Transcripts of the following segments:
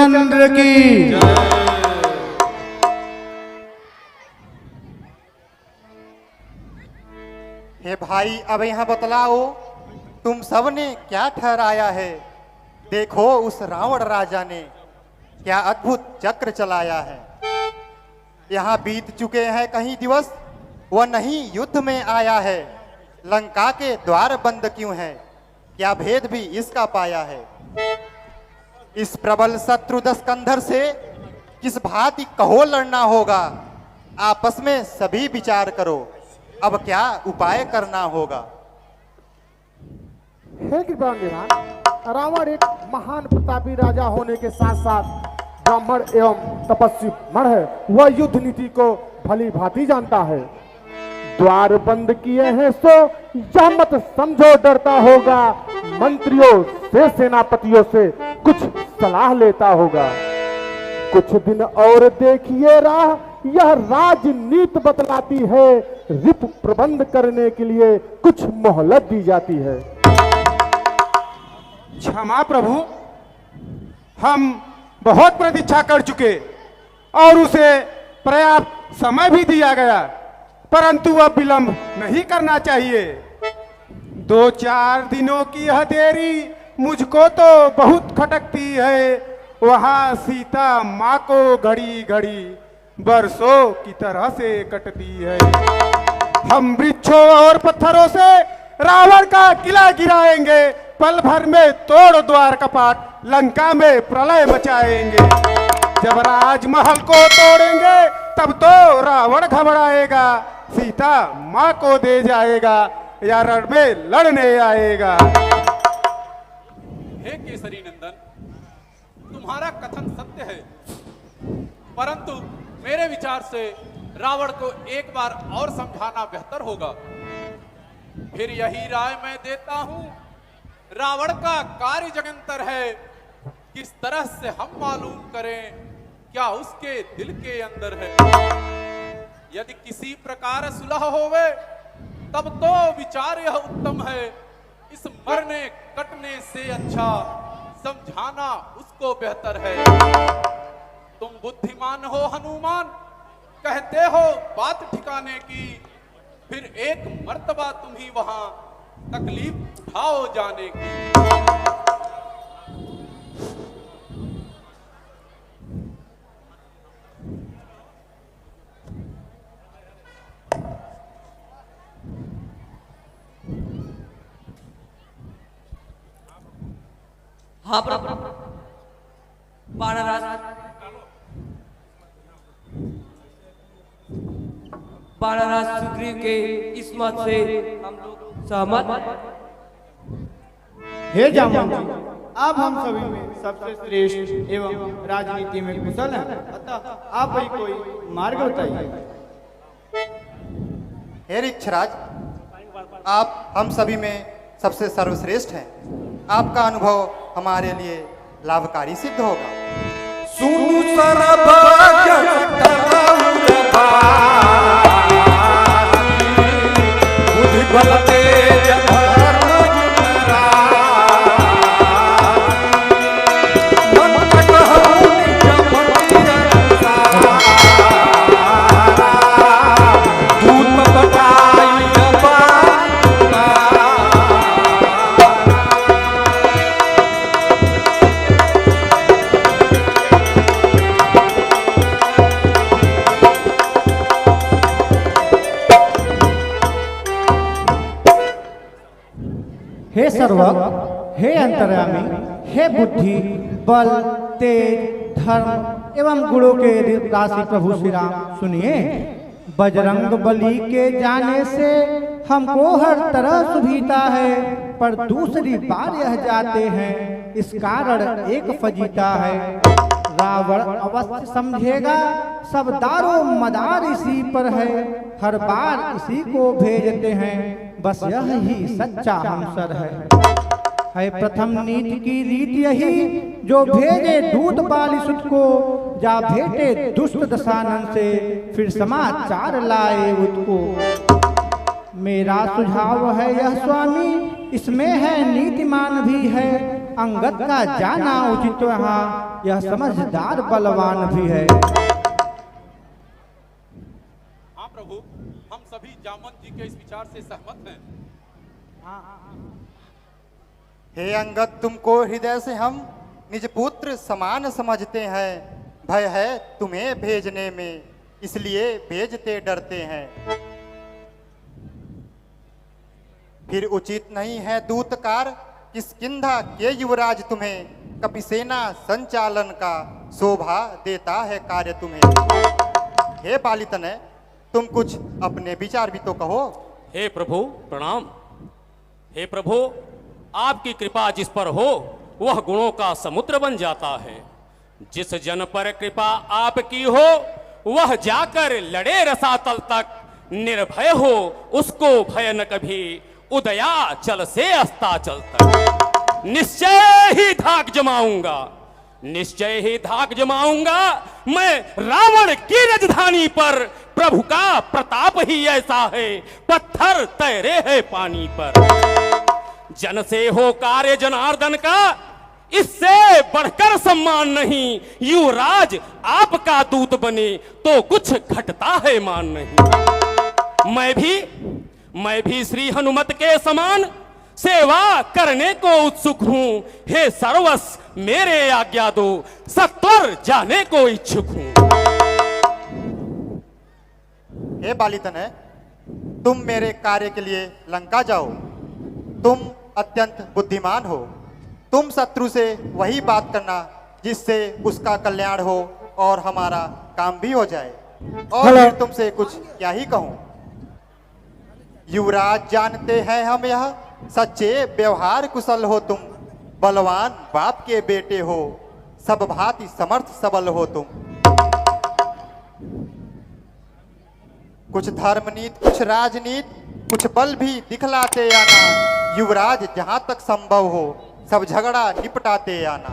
रामचंद्र की। हे भाई, अब यहाँ बतलाओ, तुम सब ने क्या ठहराया है? देखो, उस रावण राजा ने क्या अद्भुत चक्र चलाया है। यहाँ बीत चुके हैं कहीं दिवस, वह नहीं युद्ध में आया है। लंका के द्वार बंद क्यों हैं? क्या भेद भी इसका पाया है? इस प्रबल शत्रु दस्कंधर से किस भांति कहो लड़ना होगा? आपस में सभी विचार करो, अब क्या उपाय करना होगा। हे कृपा निधान, रावण एक महान प्रतापी राजा होने के साथ साथ ब्राह्मण एवं तपस्वी मण है। वह युद्ध नीति को भली भांति जानता है। द्वार बंद किए हैं सो यह मत समझो डरता होगा। मंत्रियों से सेनापतियों से कुछ सलाह लेता होगा। कुछ दिन और देखिए राह, यह राजनीति बतलाती है। रिप प्रबंध करने के लिए कुछ मोहलत दी जाती है। क्षमा प्रभु, हम बहुत प्रतीक्षा कर चुके और उसे पर्याप्त समय भी दिया गया, परंतु अब विलंब नहीं करना चाहिए। 2-4 दिनों की यह देरी मुझको तो बहुत खटकती है। वहां सीता माँ को घड़ी घड़ी बरसों की तरह से कटती है। हम वृक्षों और पत्थरों से रावण का किला गिराएंगे, पल भर में तोड़ द्वार कपाट, लंका में प्रलय मचाएंगे। जब राजमहल को तोड़ेंगे तब तो रावण घबराएगा, सीता माँ को दे जाएगा या रण में लड़ने आएगा। हे केसरी नंदन, तुम्हारा कथन सत्य है, परंतु मेरे विचार से रावण को एक बार और समझाना बेहतर होगा। फिर यही राय मैं देता हूं, रावण का कार्य जगन्तर है। किस तरह से हम मालूम करें क्या उसके दिल के अंदर है। यदि किसी प्रकार सुलह होवे तब तो विचार यह उत्तम है। इस मरने कटने से अच्छा समझाना उसको बेहतर है। तुम बुद्धिमान हो हनुमान, कहते हो बात ठिकाने की, फिर एक मर्तबा तुम ही वहां तकलीफ उठाओ जाने की। हाँ प्रभु, बाणराज सुग्रीव के इस मत से हम लोग सहमत। हे जामवंत, आप हम सभी में सबसे श्रेष्ठ एवं राजनीति में कुशल हैं, अतः आप ही कोई मार्ग बताइए। हे ऋक्षराज, आप हम सभी में सबसे सर्वश्रेष्ठ हैं। आपका अनुभव हमारे लिए लाभकारी सिद्ध होगा। सुनु हे सर्वक, हे अंतर्यामी, हे बुद्धि, बल, तेज, धर्म एवं गुणों के राशि प्रभु श्री राम सुनिए। बजरंग बली के जाने से हमको हर तरह सुविधा है, पर दूसरी बार यह जाते हैं, इस कारण एक फजीता है। रावण अवश्य समझेगा सब दारो मदार इसी पर है, हर बार इसी को भेजते हैं, बस यह ही सच्चा हमसर है। प्रथम नीति की रीत यही, जो भेजे दूत बालिसुत को, जा भेटे दुष्ट दशानन से, फिर समाचार लाए उसको। मेरा सुझाव है यह स्वामी, इसमें है नीतिमान भी है, अंगद का जाना उचित तो यहाँ यह समझदार बलवान भी है। हाँ प्रभु, हम सभी जामवंत जी के इस विचार से सहमत हैं। हे अंगद, तुमको हृदय से हम निज पुत्र समान समझते हैं। भय है तुम्हें भेजने में, इसलिए भेजते डरते हैं। फिर उचित नहीं है दूतकार, किष्किंधा के युवराज तुम्हें कपिसेना संचालन का शोभा देता है कार्य तुम्हें। हे बालितनय, तुम कुछ अपने विचार भी तो कहो। हे प्रभु प्रणाम। हे प्रभु, आपकी कृपा जिस पर हो वह गुणों का समुद्र बन जाता है। जिस जन पर कृपा आपकी हो वह जाकर लड़े रसातल तक, निर्भय हो उसको भय न कभी, उदयाचल से अस्ताचल तक। निश्चय ही धाक जमाऊंगा, निश्चय ही धाक जमाऊंगा मैं रावण की राजधानी पर। प्रभु का प्रताप ही ऐसा है, पत्थर तैरे है पानी पर। जन से हो कार्य जनार्दन का, इससे बढ़कर सम्मान नहीं। युवराज आपका दूत बने तो कुछ घटता है मान नहीं। मैं भी श्री हनुमत के समान सेवा करने को उत्सुक हूं। हे सर्वस्व मेरे आज्ञा दो, सत्वर जाने को इच्छुक हूं। हे बालितनय, तुम मेरे कार्य के लिए लंका जाओ। तुम अत्यंत बुद्धिमान हो। तुम शत्रु से वही बात करना जिससे उसका कल्याण हो और हमारा काम भी हो जाए। और फिर तुमसे कुछ क्या ही कहूं। युवराज जानते हैं हम यह, सच्चे व्यवहार कुशल हो तुम। बलवान बाप के बेटे हो, सब भांति समर्थ सबल हो तुम। कुछ धर्मनीत, कुछ राजनीत, कुछ बल भी दिखलाते आना। युवराज जहां तक संभव हो सब झगड़ा निपटाते आना।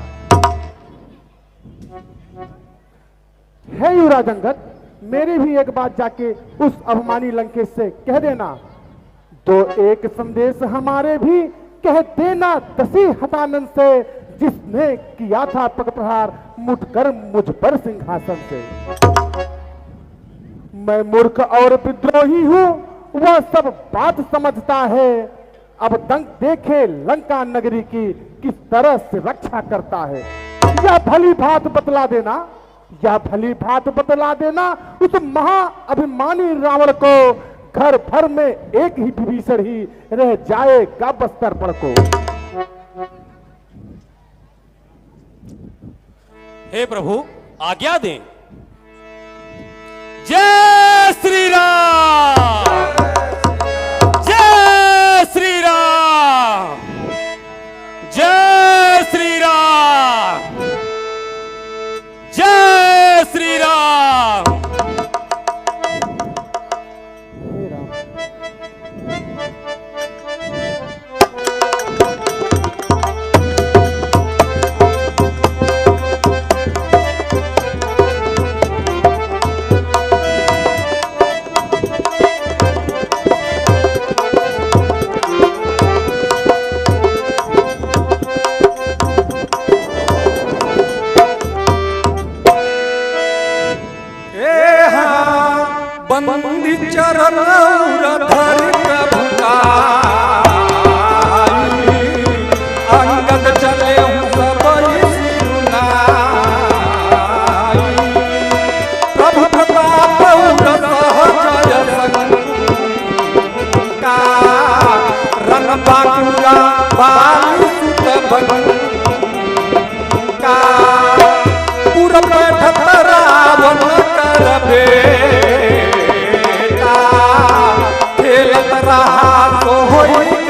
है युवराज अंगद, मेरी भी एक बात जाके उस अभिमानी लंकेश से कह देना। तो एक संदेश हमारे भी कह देना दसी हतानंद से, जिसने किया था पग प्रहार मुठकर मुझ पर सिंहासन से। मैं मूर्ख और विद्रोही हूं, वह सब बात समझता है। अब दंग देखे लंका नगरी की किस तरह से रक्षा करता है। या भली भात बतला देना, या भली भात बतला देना उस महा अभिमानी रावण को। घर भर में एक ही विभीषण ही रह जाएगा बस्तर पर को। हे प्रभु आज्ञा दें। जय श्री राम, जय श्री राम, जय श्री राम, जय श्री राम। बंदी चरण धर प्रभु अंगद चले सब प्रभु प्रताप रन बांकुरा बाली सुत का पूरा बैठत रावण करबे खेलत रहा तो होई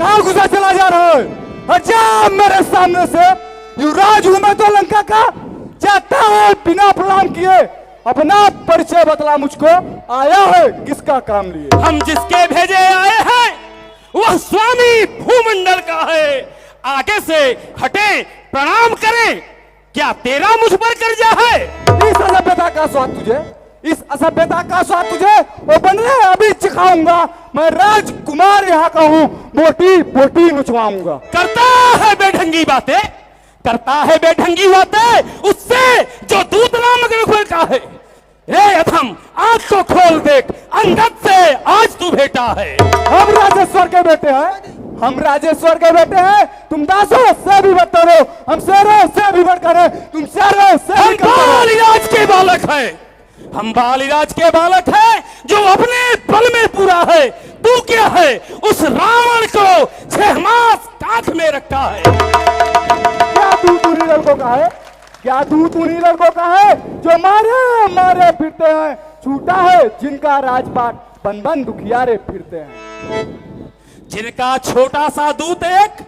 कहाँ घुसा चला जा रहा है? हट जा मेरे सामने से। युवराज हूं मैं तो लंका का। जाता है बिना प्रणाम किए। अपना परिचय बतला मुझको। आया है किसका काम लिए? हम जिसके भेजे आए हैं वह स्वामी भूमंडल का है। आगे से हटे, प्रणाम करें। क्या तेरा मुझ पर कर्जा है? इस असभ्यता का स्वाद तुझे, इस असभ्यता का स्वाद तुझे वो बन रहे अभी चिखाऊंगा। मैं राजकुमार यहाँ का हूँ, बोटी बोटी नुचवाऊंगा। करता है बेढंगी बातें, करता है बेढंगी बातें उससे जो दूत नामक रघुवर का है। ए अधम, आंख को खोल देख, अंगद से आज तू भेटा है। हम राजेश्वर के बेटे हैं, हम राजेश्वर के बेटे हैं। तुम दासों से भी बदतर हो, हम शेरों से भी बढ़कर हैं, तुम शेरों से हम भी कमतर हो। बालिराज के बालक हैं, हम बालिराज के बालक हैं जो अपने बल में पूरा है। तू क्या है? उस रावण को 6 मास काख में रखा है। क्या दूत उन्हीं लड़कों का है? क्या दूत उन्हीं लड़कों का है जो मारे मारे फिरते हैं? छूटा है जिनका राजपाट, बन बन दुखियारे फिरते हैं। जिनका छोटा सा दूत एक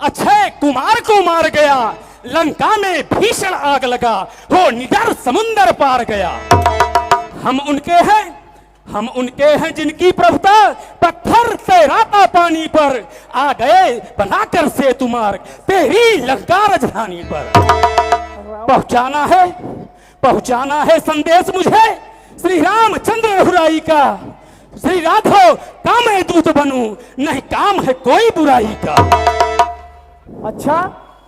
अक्षय कुमार को मार गया, लंका में भीषण आग लगा, वो निडर समुंदर पार गया। हम उनके हैं जिनकी प्रभुता पत्थर तैराता पानी पर, आ गए बनाकर सेतु मार्ग तेरी लंका राजधानी पर। पहुंचाना है संदेश मुझे श्री रामचंद्र रघुराई का। श्री राघव का मैं दूत बनूं, नहीं काम है कोई बुराई का। अच्छा,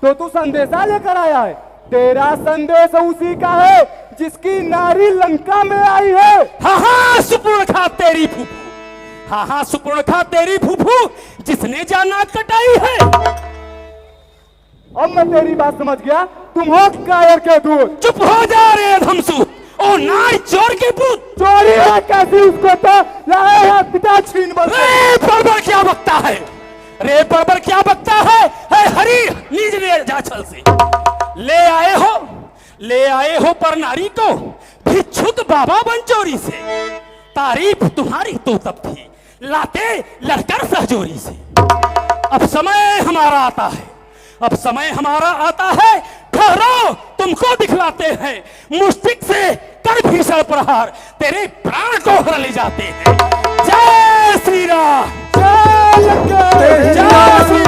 तो तू संदेशा लेकर आया है? तेरा संदेश उसी का है जिसकी नारी लंका में आई है। हाँ सुपर्णखा तेरी फूफू, हाँ सुपर्णखा तेरी फूफू, जिसने जाना कटाई है। अब मैं तेरी बात समझ गया, तुम हो कायर के दूत। चुप हो जा रे धमसू, ओ नाई चोर के पूत। चोरी है कैसी उसको तो लाए हैं पिता छीन बल। रे बर्बर क्या बकता है, रे बर्बर क्या बकता है हरी नीच ने जाछल से। ले आए हो पर नारी को भिक्षुक बाबा बंचोरी से। तारीफ तुम्हारी तो तब थी, लाते लड़कर सहजोरी से। अब समय हमारा आता है, अब समय हमारा आता है। ठहरो, तुमको दिखलाते हैं। मुष्टिक से कर भीषण प्रहार, तेरे प्राण को हर ले जाते हैं। जय श्री राम, जय जय श्री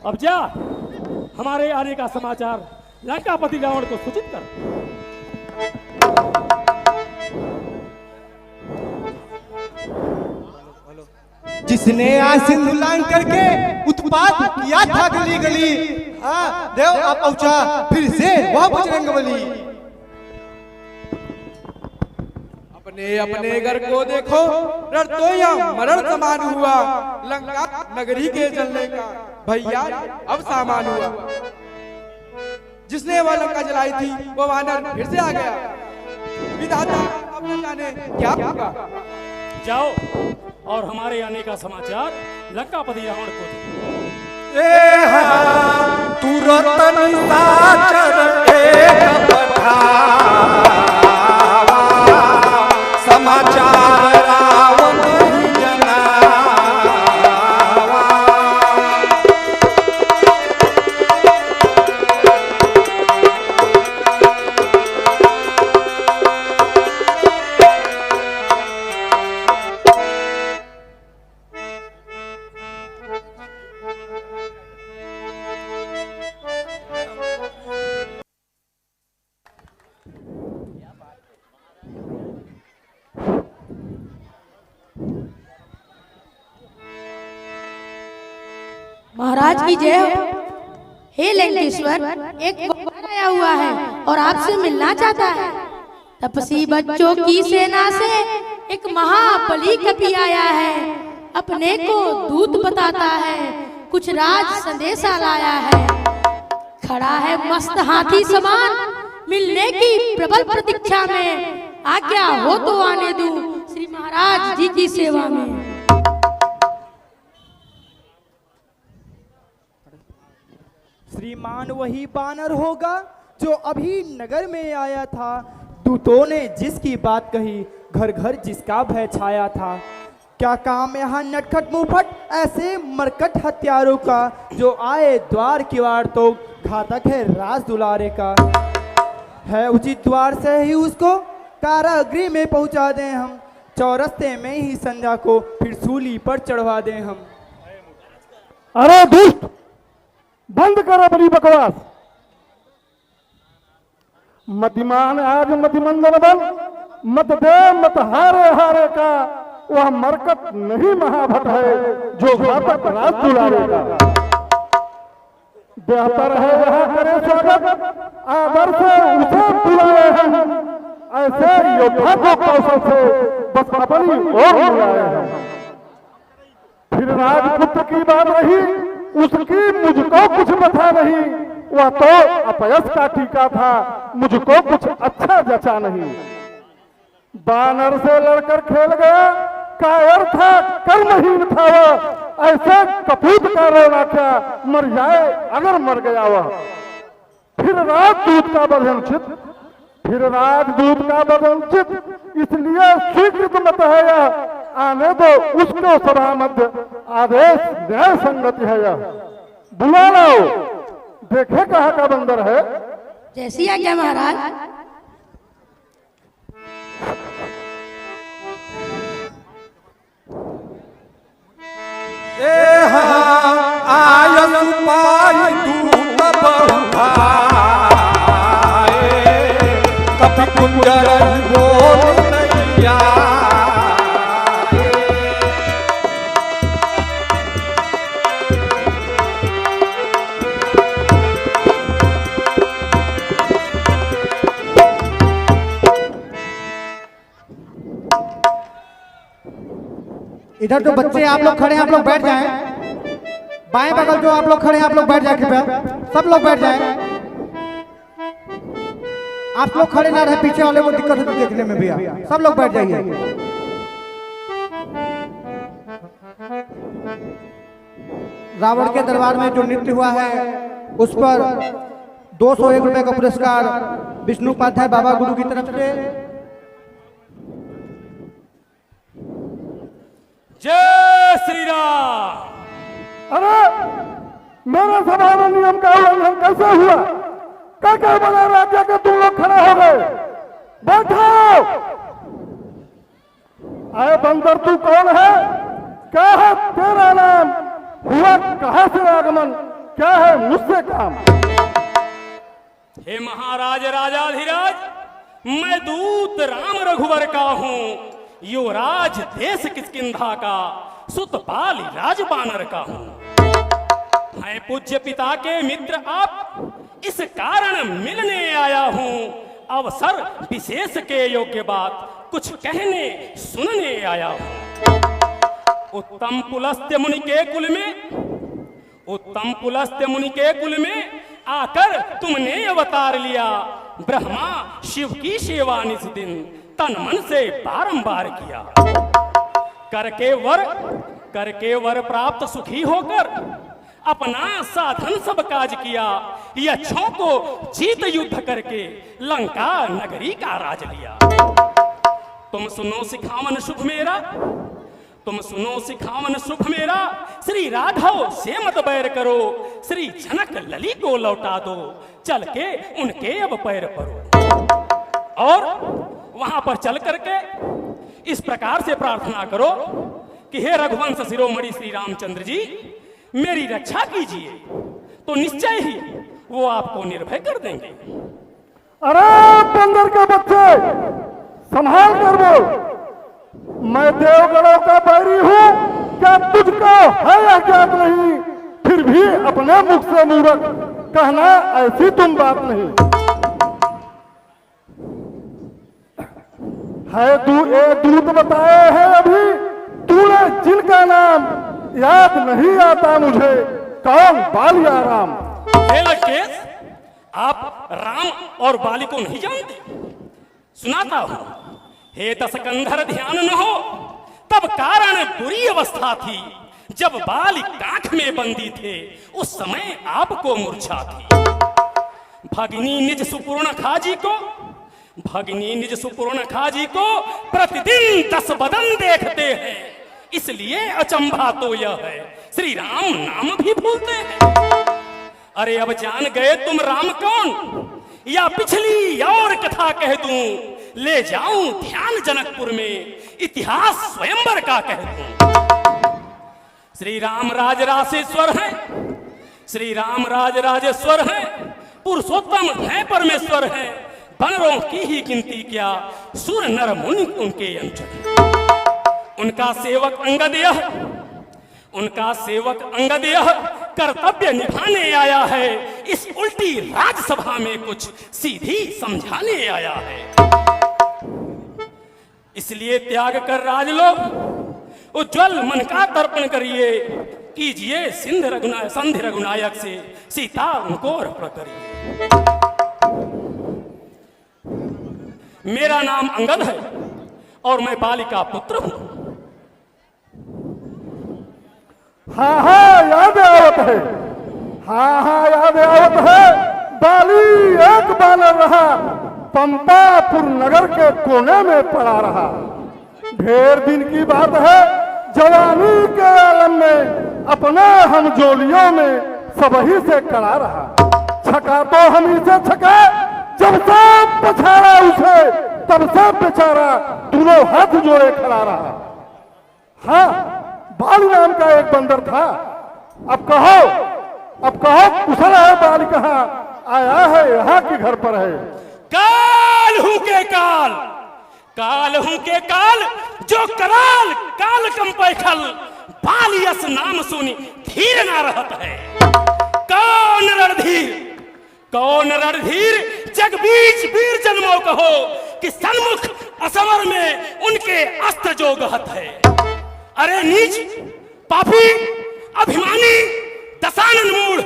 अब जा हमारे आने का समाचार लंकापति रावण को सूचित कर। जिसने आज सिंधु लांग करके उत्पात किया था गली गली, देव आप पहुंचा फिर से वह बजरंगबली। अपने अपने घर को देखो, रण तो या मरण समान हुआ। लंका नगरी के जलने का भैया अब सामान हुआ। जिसने वह लंका जलाई थी वो वानर फिर से आ गया। विधाता अब न जाने क्या होगा। जाओ और हमारे आने का समाचार लंकापति रावण को दो। तुरंत निशाचर एक पठावा, समाचार रावण ही जनावा। महाराज की जय हो। हे लंकेश्वर, एक बार आया हुआ है और आपसे मिलना चाहता है। तपसी बच्चों की सेना से एक महाबली कपि आया है, अपने को दूत बताता है, कुछ राज संदेशा लाया है। खड़ा है मस्त हाथी समान, मिलने की प्रबल प्रतीक्षा में, आज्ञा हो तो आने दूं श्री महाराज जी की सेवा में। श्रीमान वही बानर होगा जो अभी नगर में आया था, दूतों ने जिसकी बात कही, घर घर जिसका भय छाया था। क्या काम यहाँ नटखट मुंहफट ऐसे मरकट हत्यारों का, जो आए द्वार किवाड़ तो घातक है राज दुलारे का। है उचित द्वार से ही उसको कारागृह में पहुंचा दें हम, चौरस्ते में ही संध्या को फिर सूली पर चढ़वा दें हम। अरे दुष्ट, बंद कर अपनी बकवास। मतिमान आज मतिमंदन बन, मत दे मत हारे हारे का, वह मरकट नहीं महाभट है जो घातक राज दुलारे का। बेहतर है यहाँ करे स्वागत, आदर से उसे बुलाए हम, ऐसे योद्धा को कौशल से बस अपनी ओर बुलाए हैं। फिर राजपुत्र की बात रही, उसकी मुझको कुछ बता नहीं, वह तो अपयश का टीका था, मुझको कुछ अच्छा जचा नहीं। बानर से लड़कर खेल गया, कायर था कर्महीन था वह, ऐसे कपूत का रोना क्या, मर जाए अगर मर गया वह। फिर राजदूत का बदहंचित, फिर राजदूत का बदहंचित, इसलिए स्वीकृत मत है यह, आने दो उसको सभा मध्य, आदेश न्याय संगति है यह। बुला लो, देखे कहाँ का बंदर है। जैसी आज्ञा महाराज। आय सुपाई दूत बहुभाए, कपि कुंजर बोल नैया। इधर जो बच्चे आप लोग खड़े हैं, आप लोग बैठ जाएं। बाएं बगल जो आप लोग खड़े हैं, आप लोग बैठ जाए कृपया, सब लोग बैठ जाएं। आप लोग खड़े ना रहे, पीछे वाले को दिक्कत होती देखने में भैया, सब लोग बैठ जाइए। रावण के दरबार में जो नृत्य हुआ है उस पर 201 रुपए का पुरस्कार विष्णु उपाध्याय बाबा गुरु की तरफ से। जय श्री राम। अरे मेरे सभा में नियम का उल्लंघन कैसे हुआ? क्या क्या बना राज्य के तुम लोग खड़े हो गए? बैठो। अरे बंदर तू कौन है? क्या है तेरा नाम? हुआ कहां से आगमन? क्या है मुझसे काम? हे महाराज राजाधिराज, मैं दूत राम रघुवर का हूँ, युवराज देश किष्किंधा का, सुत बाल राज बानर का हूँ। मैं पूज्य पिता के मित्र आप, इस कारण मिलने आया हूँ। अवसर विशेष के योग्य बात कुछ कहने सुनने आया हूँ। उत्तम पुलस्त्य मुनि के कुल में, उत्तम पुलस्त्य मुनि के कुल में आकर तुमने अवतार लिया। ब्रह्मा शिव की सेवा निज दिन तन मन से बारंबार किया। करके वर प्राप्त सुखी होकर अपना साधन सब काज किया। यक्षों को जीत युद्ध करके लंका नगरी का राज लिया। तुम सुनो सिखावन सुख मेरा, तुम सुनो सिखावन सुख मेरा, श्री राघव से मत बैर करो। श्री जनक लली को लौटा दो, चल के उनके अब पैर परो। और वहां पर चल करके इस प्रकार से प्रार्थना करो कि हे रघुवंश शिरोमणि श्री रामचंद्र जी, मेरी रक्षा कीजिए, तो निश्चय ही वो आपको निर्भय कर देंगे। अरे बंदर के बच्चे, संभाल कर बोल। मैं देवगणों का बैरी हूँ, क्या तुझको है अज्ञात नहीं? फिर भी अपने मुख से मूर्ख कहना ऐसी तुम बात नहीं। है दूत बताए हैं अभी तूने जिनका नाम याद नहीं आता मुझे, कौन बालिया राम। हे लंकेश, आप राम और बाली को नहीं जानते? सुनाता हूं। हे दशकंधर, ध्यान न हो, तब कारण बुरी अवस्था थी। जब बाली काख में बंदी थे, उस समय आपको मूर्छा थी। भगिनी निज सुपूर्ण खाजी को प्रतिदिन 10 बदन देखते हैं, इसलिए अचंभा तो यह है श्री राम नाम भी भूलते हैं। अरे अब जान गए तुम राम कौन, या पिछली और कथा कह दूं, ले जाऊं ध्यान जनकपुर में, इतिहास स्वयंवर का कह दूं। श्री राम राजेश्वर हैं, पुरुषोत्तम हैं, परमेश्वर हैं, बनरों की ही गिनती क्या, सुर नर मुनि उनके अंचल। उनका सेवक अंगद यह कर्तव्य निभाने आया है, इस उल्टी राजसभा में कुछ सीधी समझाने आया है। इसलिए त्याग कर राजलोक, उज्जवल मन का तर्पण करिए, कीजिए संधि रघुनायक से सीता उनको अर्पण करिए। मेरा नाम अंगद है और मैं बाली का पुत्र हूं। हाँ याद आवत है, याद आवत है। बाली एक बानर रहा, पंपापुर नगर के कोने में पड़ा रहा। ढेर दिन की बात है, जवानी के आलम में अपने हम जोलियों में सबही से कड़ा रहा। छका तो हम इसे छका, जब से पछाड़ा उसे तब से बेचारा दोनों हाथ जोड़े खड़ा रहा। हाँ, बाली नाम का एक बंदर था। अब कहो कुशल है बाली कहाँ आया है, यहाँ के घर पर है। काल हूं के काल, जो कराल काल कंपैखल, बालियस नाम सुनी धीर ना रहत है। कौन रणधीर जग बीच वीर जन्मों कहो, कि सन्मुख असमर में उनके अस्त्र जो गहत है। अरे नीच, पापी, अभिमानी, दशानन मूढ़,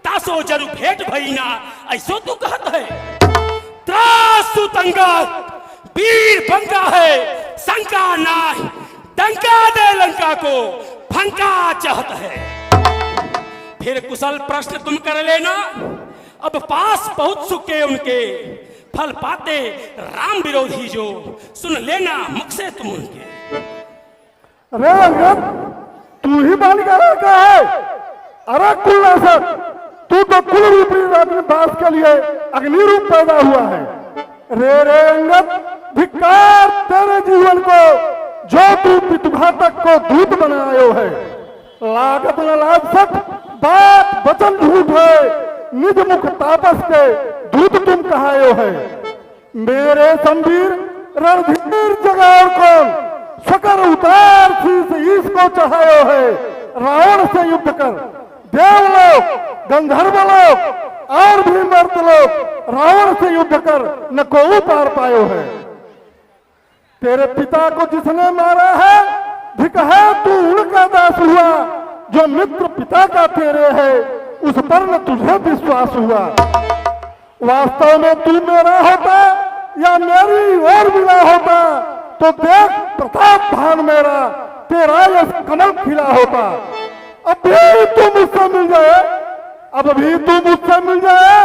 तासो जरु भेंट भईना, ऐसो तू कहत है। त्रासु तंगा वीर बंका है, शंका नाहि, डंका दे लंका को, फंका चाहत है। फिर कुशल प्रश्न तुम कर लेना, अब पास पहुंच चुके उनके, फल पाते राम विरोधी जो, सुन लेना मुख से तुम उनके। अरे अंगद, तू ही बाली का लड़का है? अरे कुलनाशक, तू तो कुल रूपी बास के लिए अग्नि रूप पैदा हुआ है। रे अंगद, धिक्कार तेरे जीवन को, जो तू पितृघातक को दूत बनायो है। लागत न लाजसक, बात वचन झूठ है, निज मुख तापस के दूत तुम कहायो है। मेरे संवीर रणधीर जगाओ कौन, सकर उतार शीश इसको चढ़ायो है। रावण से युद्ध कर, देवलोक, गंधर्वलोक और भी मर्तलोक, रावण से युद्ध कर न को पार पायो है। तेरे पिता को जिसने मारा है, धिक है तू उनका दास हुआ। जो मित्र पिता का तेरे है, उस पर न तुझे विश्वास हुआ। वास्तव में तू मेरा होता या मेरी और मिला होता, तो देख प्रताप भान मेरा, तेरा यश कमल खिला होता। अभी तू मुझसे मिल जाए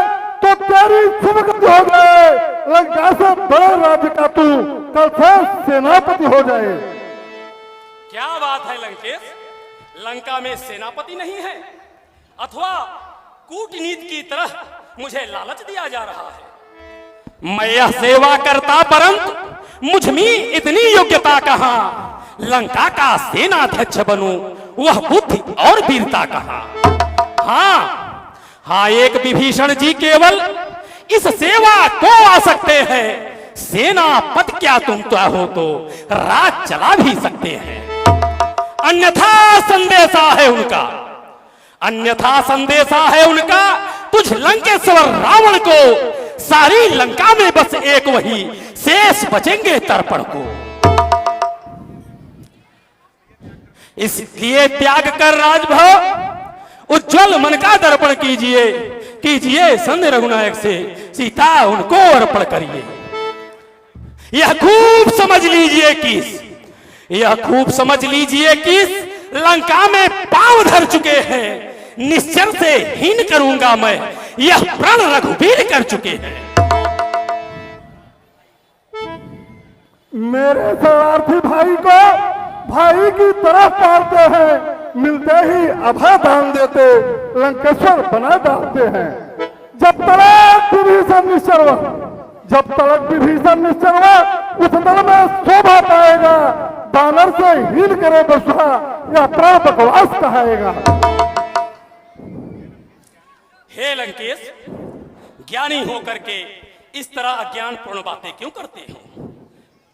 तो तेरी सुबगत हो जाए। लंका से बड़े राज्य का तू कल से सेनापति हो जाए। क्या बात है लंकेश, लंका में सेनापति नहीं है, अथवा कूटनीति की तरह मुझे लालच दिया जा रहा है। मैं यह सेवा करता, परंतु मुझ में इतनी योग्यता कहाँ, लंका का सेनाध्यक्ष बनूं, वह बुद्धि और वीरता कहाँ। हाँ, एक विभीषण जी केवल इस सेवा को आ सकते हैं। सेनापति क्या तुम तो हो तो राज चला भी सकते हैं। अन्यथा संदेशा है उनका, तुझ लंकेश्वर रावण को सारी लंका में बस एक वही शेष बचेंगे तर्पण को। इसलिए त्याग कर राजभव उज्जवल मन का दर्पण कीजिए, कीजिए संध्य रघुनायक से सीता उनको अर्पण करिए। यह खूब समझ लीजिए किस, यह खूब समझ लीजिए किस लंका में पांव धर चुके हैं, निश्चर से हीन करूंगा मैं, यह प्रण रघुवीर कर चुके हैं। मेरे शरारती भाई को भाई की तरफ पालते हैं, मिलते ही अभय दान देते, लंकेश्वर बना डालते हैं। जब तक विभीषण निश्चर हुआ, जब तक विभीषण निश्चर हुआ, उस दल में शोभा पाएगा, बानर से हीन करे बसुआ, या प्रण बकवास कहाएगा। हे लंकेश, ज्ञानी होकर के इस तरह अज्ञानपूर्ण बातें क्यों करते हो?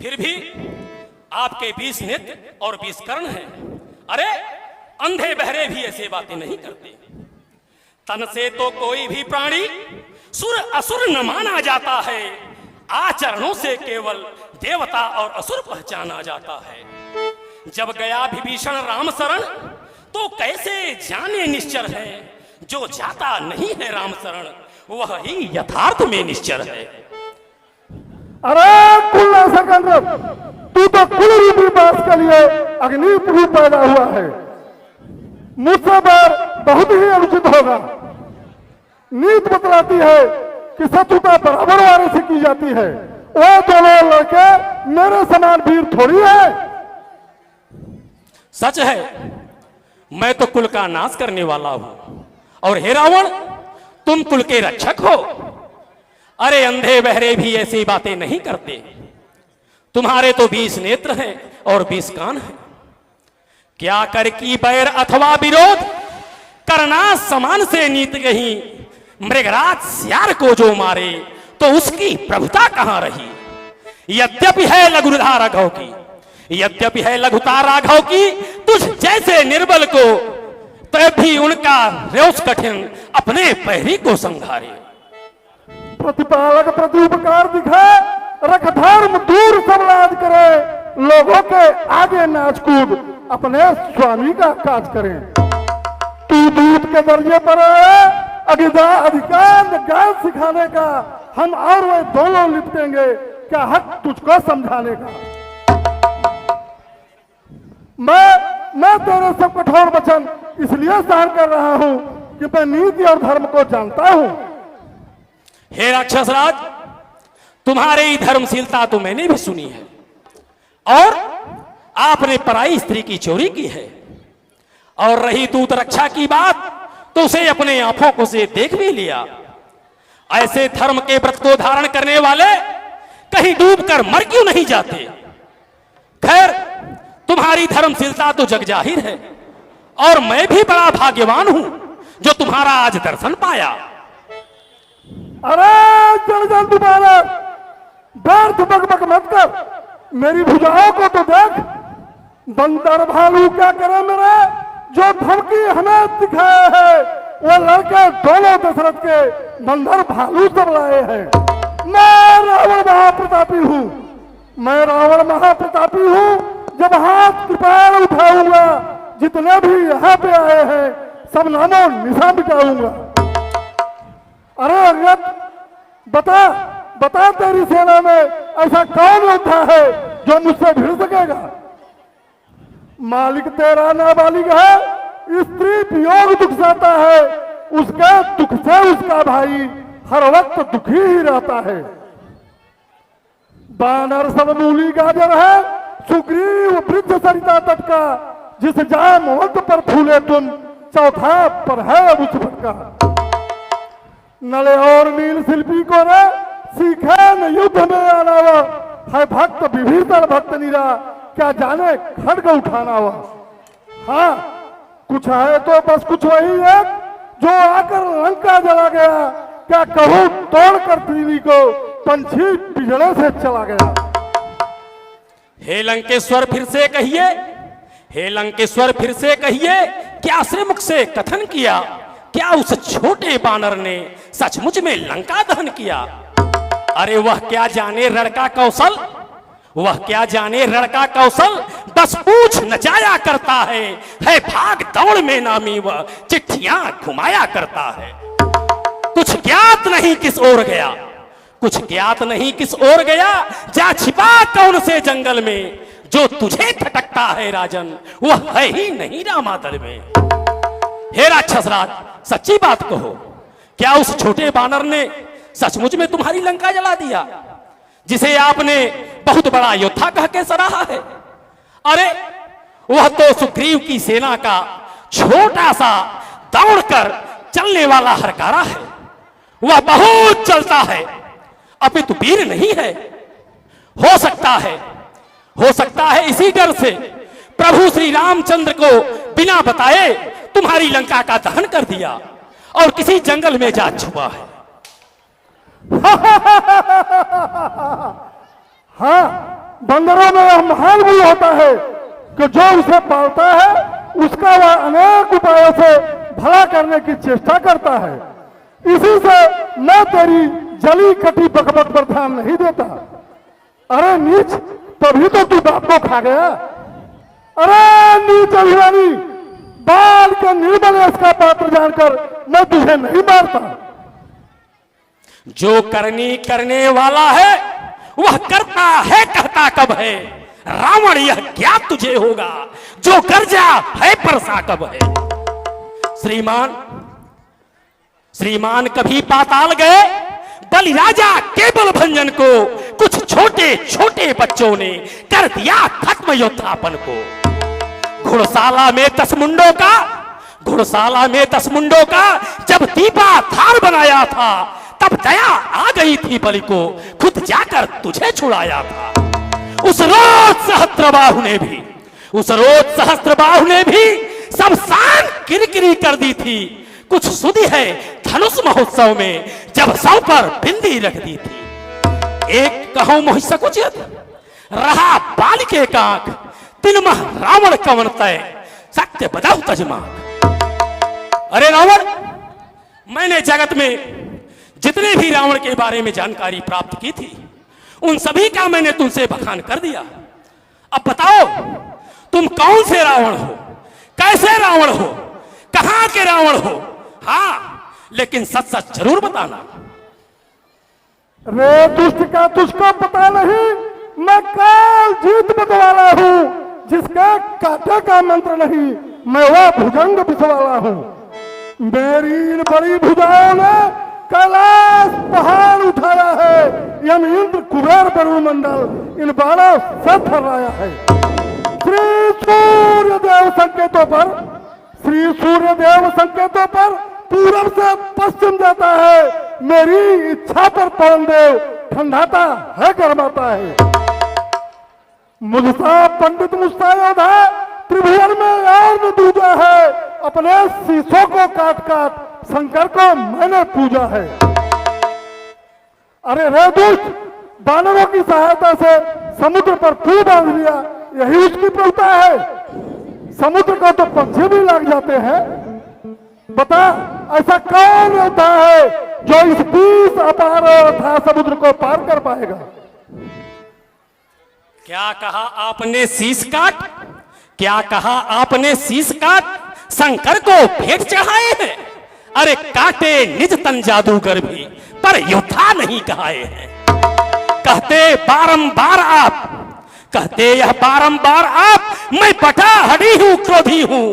फिर भी आपके 20 नेत्र और 20 कर्ण हैं। अरे अंधे बहरे भी ऐसे बातें नहीं करते। तन से तो कोई भी प्राणी सुर असुर न माना जाता है, आचरणों से केवल देवता और असुर पहचाना जाता है। जब गया विभीषण राम शरण, तो कैसे जाने निश्चर है, जो जाता नहीं है राम शरण, वह ही यथार्थ में निश्चर है। अरे कुल ऐसा गंधर्व, तू तो कुल रूपी बास के लिए अग्नि रूप पैदा हुआ है, मुझसे बैर बहुत ही अनुचित होगा। नीति बतलाती है कि शत्रुता बराबर वाले से की जाती है, वो दोनों लड़के मेरे समान वीर थोड़ी है। सच है, मैं तो कुल का नाश करने वाला हूं, और हे रावण, तुम कुल के रक्षक हो। अरे अंधे बहरे भी ऐसी बातें नहीं करते। तुम्हारे तो 20 नेत्र हैं और 20 कान हैं। क्या कर की बैर अथवा विरोध, करना समान से नीत गही। मृगराज सियार को जो मारे, तो उसकी प्रभुता कहां रही। यद्यपि है लघुता राघव की, यद्यपि है लघुता राघव की, तुझ जैसे निर्बल को तब भी उनका रोष कठिन अपने पैरी को संघारे। प्रतिपालक प्रति उपकार दिखाए, रख धर्म दूर सब लाज करे, लोगों के आगे नाच कूद अपने स्वामी का काज करें। तू दूत के दर्जे पर अधिकार ज्ञान सिखाने का, हम और वे दोनों लिपटेंगे, क्या हक तुझको समझाने का। मैं तेरे सब कठोर वचन इसलिए सहन कर रहा हूं कि मैं नीति और धर्म को जानता हूं। हे राक्षस राज, तुम्हारी धर्मशीलता तो मैंने भी सुनी है, और आपने पराई स्त्री की चोरी की है। और रही दूत रक्षा की बात, तो उसे अपने आंखों से देख भी लिया। ऐसे धर्म के व्रत को धारण करने वाले कहीं डूबकर मर क्यों नहीं जाते। खैर, तुम्हारी धर्मशीलता तो जग जाहिर है, और मैं भी बड़ा भाग्यवान हूं जो तुम्हारा आज दर्शन पाया। अरे चल चल दोबारा, व्यर्थ बकबक मत कर, मेरी भुजाओं को तो देख। बंदर भालू क्या करे मेरे, जो धमकी हमें दिखाए है, वो लड़के दोनों दशरथ के बंदर भालू सब लाए हैं। मैं रावण महाप्रतापी हूँ, मैं रावण महाप्रतापी हूँ। जब हाथ कृपाण उठाऊंगा, जितने भी यहाँ पे आए हैं सब नामों निशान मिटाऊंगा। अरे अगत, बता बता, तेरी सेना में ऐसा कौन योद्धा है जो मुझसे भिड़ सकेगा। मालिक तेरा नाबालिग है, स्त्री वियोग दुख जाता है, उसके दुख से उसका भाई हर वक्त दुखी ही रहता है। बानर सब मूली गाजर है, सुग्रीव वृद्ध सरिता तट का, जिस जामवंत पर फूले तुम, चौथा पर है अब उस भटका। नले और नील शिल्पी को रे, सीखे न युद्ध में आना हुआ, है भक्त विभीषण भक्त नीरा, क्या जाने खड्ग उठाना हुआ। हाँ, कुछ है तो बस कुछ वही एक, जो आकर लंका जला गया, क्या कहूं तोड़कर तीली को पंछी पिजड़े से चला गया। हे लंकेश्वर फिर से कहिए, हे लंकेश्वर फिर से कहिए, क्या श्रीमुख से कथन किया, क्या उस छोटे बानर ने सचमुच में लंका दहन किया। अरे वह क्या जाने लड़का कौशल, वह क्या जाने लड़का कौशल, बस पूछ नचाया करता है भाग दौड़ में नामी वह चिट्ठियां घुमाया करता है। कुछ ज्ञात नहीं किस ओर गया, कुछ ज्ञात नहीं किस ओर गया, जा छिपा कौन से जंगल में, जो तुझे खटकता है राजन वह है ही नहीं रामादल में। हे राक्षसराज सच्ची बात कहो, क्या उस छोटे बानर ने सचमुच में तुम्हारी लंका जला दिया, जिसे आपने बहुत बड़ा योद्धा कह के सराहा है? अरे वह तो सुग्रीव की सेना का छोटा सा दौड़कर चलने वाला हरकारा है। वह बहुत चलता है, अपितु वीर नहीं है। हो सकता है इसी डर से प्रभु श्री रामचंद्र को बिना बताए तुम्हारी लंका का दहन कर दिया और किसी जंगल में जा छुपा है। हाँ, बंदरों में यह महान गुण होता है कि जो उसे पालता है उसका वह अनेक उपायों से भला करने की चेष्टा करता है। इसी से मैं तेरी जली कटी बकबक पर ध्यान नहीं देता। अरे नीच, तभी तो तू बाप को खा गया। अरे नीच अभिमानी, बाल के निर्बल इसका पात्र जानकर मैं तुझे नहीं मारता। जो करनी करने वाला है वह करता है, कहता कब है। रावण यह क्या तुझे होगा, जो गर्जा है परसा कब है। श्रीमान कभी पाताल गए, बलिराजा केवल भंजन को कुछ छोटे छोटे बच्चों ने कर दिया खत्म योद्धापन को। घुड़शाला में 10 मुंडों का जब दीपा धार बनाया था, तब दया आ गई थी बलि को, खुद जाकर तुझे छुड़ाया था। उस रोज सहस्त्रबाहु ने भी सब शान किरकिरी कर दी थी। कुछ सुधी है धनुष महोत्सव में जब सौ पर बिंदी रख दी थी। एक कहो मोहि सकुचित रहा बाल के कांख, तिनमह रावण कवन तय सत्य बदाऊ तजमाक। अरे रावण, मैंने जगत में जितने भी रावण के बारे में जानकारी प्राप्त की थी उन सभी का मैंने तुमसे बखान कर दिया। अब बताओ तुम कौन से रावण हो, कैसे रावण हो, कहां के रावण हो? हाँ, लेकिन सच सच जरूर बताना। रे दुष्ट का तुझको पता नहीं, मैं काल जीत बतवाला हूँ, जिसका काटे का मंत्र नहीं, मैं वह भुजंग बिछवाला हूँ। मेरी इन बड़ी भुजाओं ने कैलाश पहाड़ उठाया है, यम इंद्र कुबेर वरुण मंडल इन बालों से थर्राया है। श्री सूर्यदेव संकेतों पर पूरब से पश्चिम जाता है, मेरी इच्छा पर पवन देव ठंडाता है गरमाता है। मुझसा पंडित मुझसा योद्धा त्रिभुवन में और न दूजा है, अपने शीशों को काट काट शंकर को मैंने पूजा है। अरे रे दुष्ट, बानरों की सहायता से समुद्र पर पुल बांध लिया, यही उसकी प्रभुता है। समुद्र को तो पक्षी भी लग जाते हैं। बता, ऐसा कौन होता है जो इस 20 अपार था समुद्र को पार कर पाएगा? क्या कहा आपने शीश काट? क्या कहा आपने शीश काट? शंकर को भेंट चढ़ाए हैं? अरे काटे निज तन जादूगर भी, पर योद्धा नहीं कहाए हैं। कहते बारंबार आप, मैं बटा हडी हूं, क्रोधी हूं,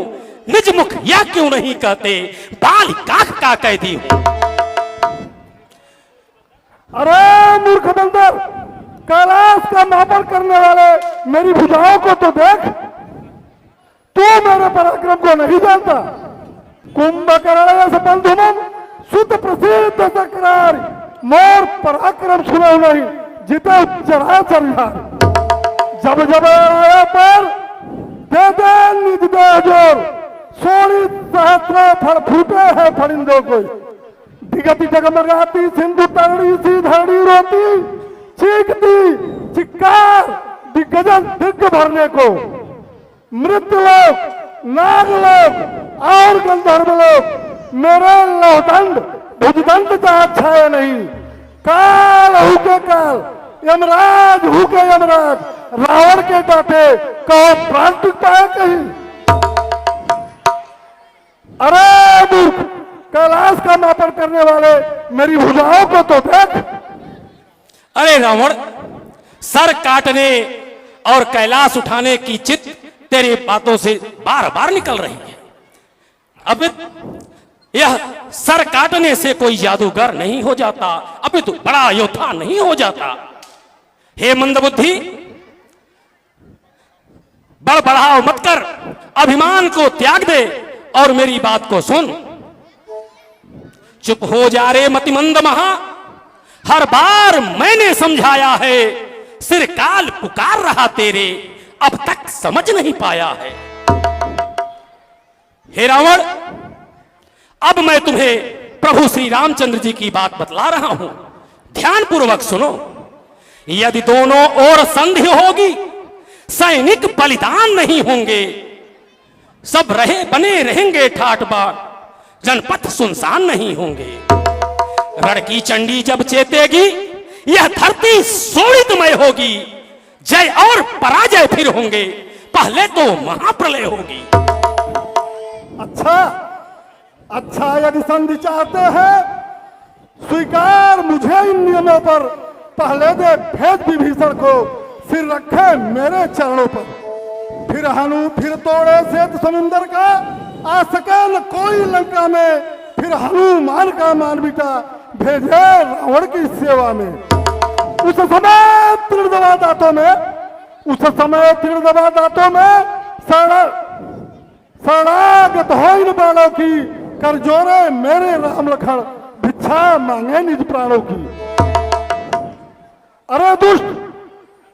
निज मुख या क्यों नहीं कहते, बाल काख का कैदी हूं। अरे मूर्ख बंदर, कैलाश का मापन करने वाले मेरी भुजाओं को तो देख। तू मेरे पराक्रम को नहीं जानता। कुंभकर्ण से बंधुमन सुत प्रसिद्ध सक्रार, मोर पराक्रम सुनो नहीं, जिते चराचर विहार। जब जब आया पर दे दे निज दे जोर, सोनी सहस्र फल फूटे है फरिंदों को। दिगती जगमगाती सिंधु तरणी सी धरणी रोती, चीखती चिक्कार दिग्गजन दिग्ग भरने को। मृत्युलोक, नागलोक और गंधर्व लोक मेरे लौदंड भुजदंड का छाया नहीं। काल हु के काल, यमराज हु के यमराज, रावण के डांटे कहो प्राण टिक पाए कहीं। अरे मूर्ख, कैलाश का मापन करने वाले मेरी भुजाओं को तो देख। अरे रावण, सर काटने और कैलाश उठाने की चित तेरी बातों से बार बार निकल रही है। अब यह सर काटने से कोई जादूगर नहीं हो जाता, अभी तो बड़ा योद्धा नहीं हो जाता। हे मंदबुद्धि, बड़बड़ाव मत कर, अभिमान को त्याग दे और मेरी बात को सुन। चुप हो जा रे मतिमंद महा, हर बार मैंने समझाया है, सिर काल पुकार रहा तेरे, अब तक समझ नहीं पाया है। हे रावण, अब मैं तुम्हें प्रभु श्री रामचंद्र जी की बात बतला रहा हूं, ध्यान पूर्वक सुनो। यदि दोनों ओर संधि होगी, सैनिक बलिदान नहीं होंगे, सब रहे बने रहेंगे ठाट बाट, जनपथ सुनसान नहीं होंगे। रण की चंडी जब चेतेगी, यह धरती शोणितमय होगी, जय और पराजय फिर होंगे, पहले तो महाप्रलय होगी। अच्छा, यदि संधि चाहते हैं, स्वीकार मुझे इन नियमों पर, पहले दे भेद विभीषण को, फिर रखे मेरे चरणों पर। फिर हनु फिर तोड़े श्वेत समुंदर का, आ सके न कोई लंका में, फिर हनुमान का मान बिटा, भेजे रावण की सेवा में। उस समय तीर दबा दांतों में शरणागत हो इन बाणों की, कर जोरे मेरे राम लखन, भिक्षा मांगे निज प्राणों की। अरे दुष्ट,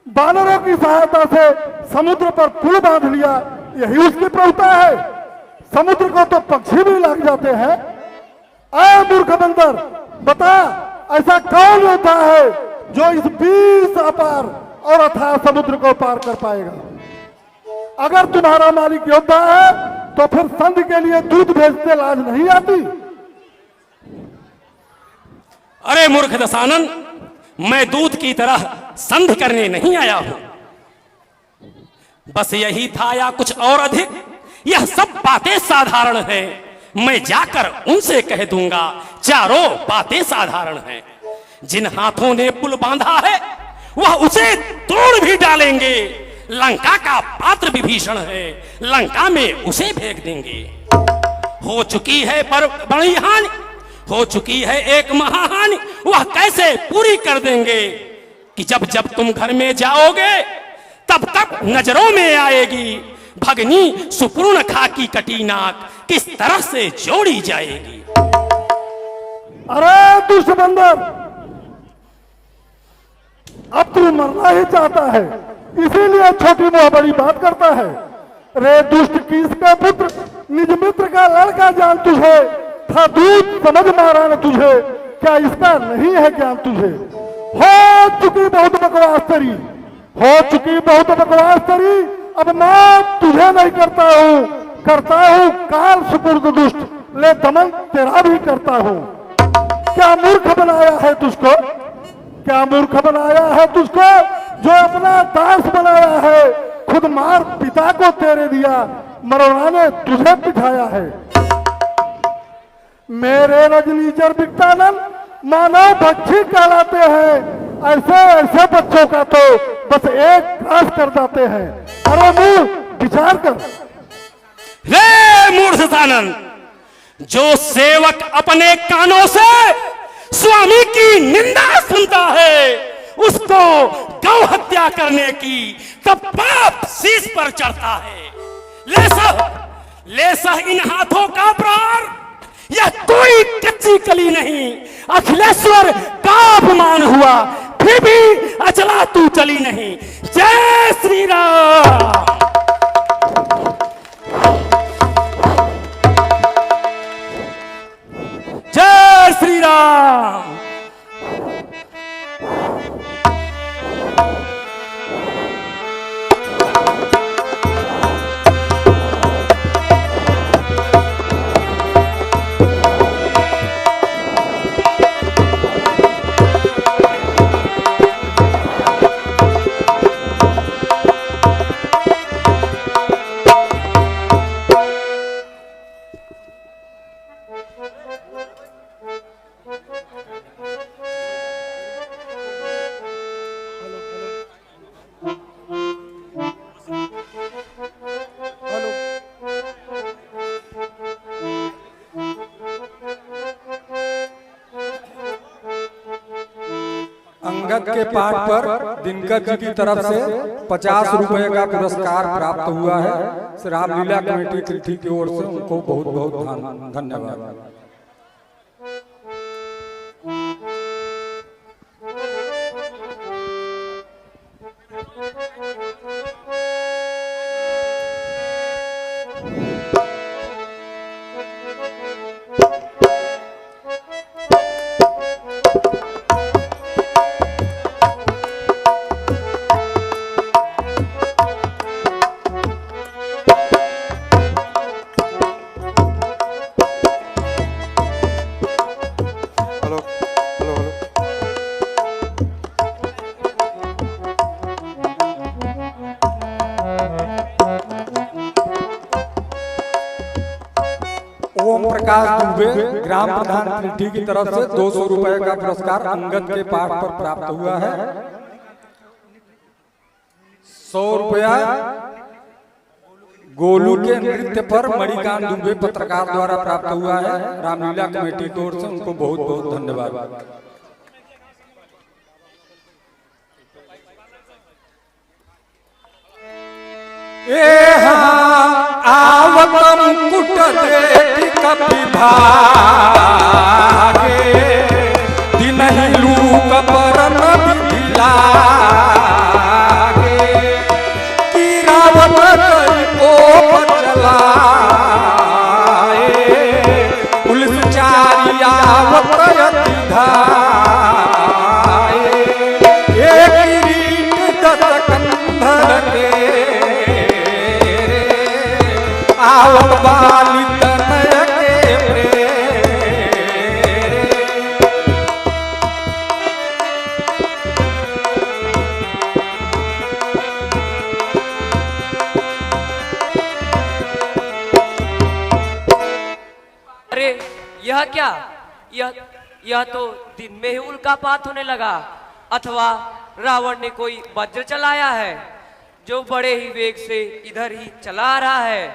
बानरों की सहायता से समुद्र पर पुल बांध लिया, यही उसकी प्रभुता है। समुद्र को तो पक्षी भी लग जाते हैं। ऐ मूर्ख बंदर, बता ऐसा कौन योद्धा है जो इस 20 अपार और अथाह समुद्र को पार कर पाएगा? अगर तुम्हारा मालिक योद्धा है तो फिर संधि के लिए दूध भेजते लाज नहीं आती? अरे मूर्ख दशानन, मैं दूध की तरह संधि करने नहीं आया हूं, बस यही था या कुछ और अधिक। यह सब बातें साधारण हैं, मैं जाकर उनसे कह दूंगा, चारों बातें साधारण हैं। जिन हाथों ने पुल बांधा है, वह उसे तोड़ भी डालेंगे। लंका का पात्र विभीषण है, लंका में उसे फेंक देंगे। हो चुकी है पर बड़ी हानि, हो चुकी है एक महाहानि, वह कैसे पूरी कर देंगे कि जब जब तुम घर में जाओगे, तब तक नजरों में आएगी भगनी सुपूर्ण खाकी कटी नाक किस तरह से जोड़ी जाएगी। अरे दुष्ट बंदर, अब तू मरना ही चाहता है, इसीलिए छोटी मुंह बड़ी बात करता है। रे दुष्ट कीस का पुत्र, निज मित्र का लड़का जान तुझे, था दूध समझ मारा न तुझे, क्या इसका नहीं है ज्ञान तुझे? हो चुकी बहुत बकवास तेरी, हो चुकी बहुत बकवास तेरी, अब मैं तुझे नहीं करता हूं काल सुपुर्द दुष्ट, ले दमन तेरा भी करता हूं। क्या मूर्ख बनाया है तुझको, क्या मूर्ख बनाया है तुझको, जो अपना दास बनाया है, खुद मार पिता को तेरे दिया, मरौना ने तुझे बिठाया है। मेरे रजनीचर बिकटानंद मानव भक्षी कहलाते हैं, ऐसे बच्चों का तो बस एक क्रास कर जाते हैं। अरे मूर्ख, विचार कर। रे मूर्ख दशानन, जो सेवक अपने कानों से स्वामी की निंदा सुनता है, उसको गौ हत्या करने की तब पाप शीश पर चढ़ता है। ले सह इन हाथों का प्राण, यह कोई कच्ची कली नहीं, अखिलेश्वर का अपमान हुआ, फिर भी अचला तू चली नहीं। जय श्री राम। जय श्री राम। अंगद के पाठ पर दिनकर जी की तरफ से 50 रुपए का पुरस्कार प्राप्त हुआ है। श्री रामलीला कमेटी तिथि की ओर से उनको बहुत बहुत धन्यवाद। ओम प्रकाश दुबे ग्राम प्रधान त्रिठी की तरफ से 200 रुपए का पुरस्कार अंगद के पाठ पर प्राप्त हुआ है। 100 रुपया गोलू के नृत्य पर मणिकांत दुबे पत्रकार द्वारा प्राप्त हुआ है। रामलीला कमेटी की ओर से उनको बहुत बहुत धन्यवाद। आवतम कुट देख कपि भागे दिनहि लूक परन विधि लागे कि रावण कई कोप चलाए पुलिस चारी आवत अति धाए एक किरीट दस कंधर के आवत बाली तनय के अरे यह क्या? यह तो दिन में ही उल्कापात होने लगा, अथवा रावण ने कोई वज्र चलाया है जो बड़े ही वेग से इधर ही चला आ रहा है।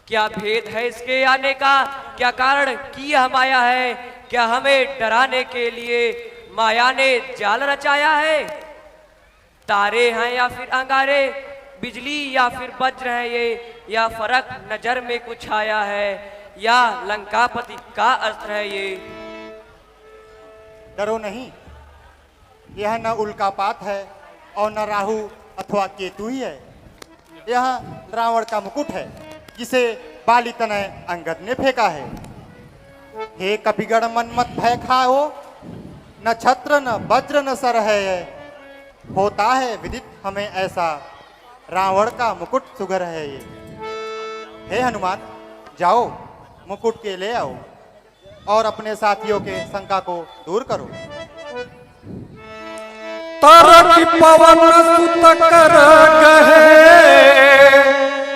क्या भेद है इसके आने का? क्या कारण की यह माया है? क्या हमें डराने के लिए माया ने जाल रचाया है? तारे हैं या फिर अंगारे, बिजली या फिर वज्र है ये, या फर्क नजर में कुछ आया है, या लंकापति का अस्त्र है ये? डरो नहीं, यह न उल्कापात है और न राहु अथवा केतु ही है। यह रावण का मुकुट है जिसे बाली तनय अंगद ने फेंका है। हे कपिगढ़ मन मत भय खाओ, न छत्र न वज्र न सर है। होता है विदित हमें ऐसा, रावण का मुकुट सुगर है ये। हे हनुमान, जाओ मुकुट के ले आओ और अपने साथियों के शंका को दूर करो। तरति पवन सुत कर गहे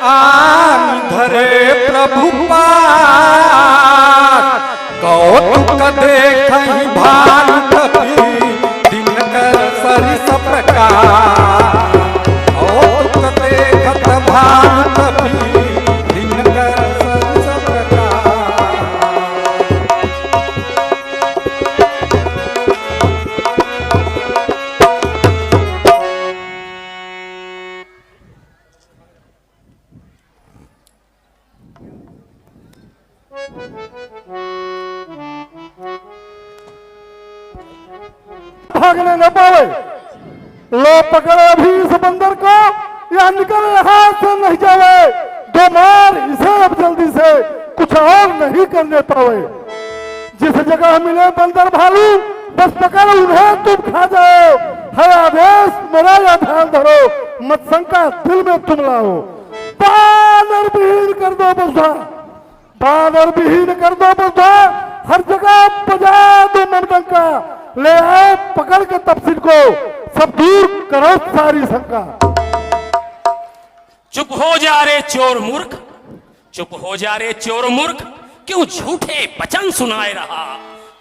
आन धरे प्रभु पास कौतुक देखहि भानु कपि दिनकर सरिस प्रकाश कौतुक देखत भानु कपि दिनकर सरिस प्रकाश। भागने न पावे, लो पकड़े भी इस बंदर को, या निकल यहाँ से नहीं जावे। दो मार इसे अब जल्दी से, कुछ और नहीं करने पावे। जिस जगह मिले बंदर भालू, बस पकड़ उन्हें तुम खा जाओ। है आदेश मेरा, या ध्यान धरो, मत शंका दिल में तुम लाओ। बानर विहीन कर दो बुद्धा, बानर विहीन कर दो बुद्धा, हर जगह बजा दो मनडंका। ले आओ पकड़ के तपसिल को, सब दूर करो सारी शंका। चुप हो जा रे चोर मूर्ख, चुप हो जा रे चोर मूर्ख, क्यों झूठे वचन सुनाए रहा?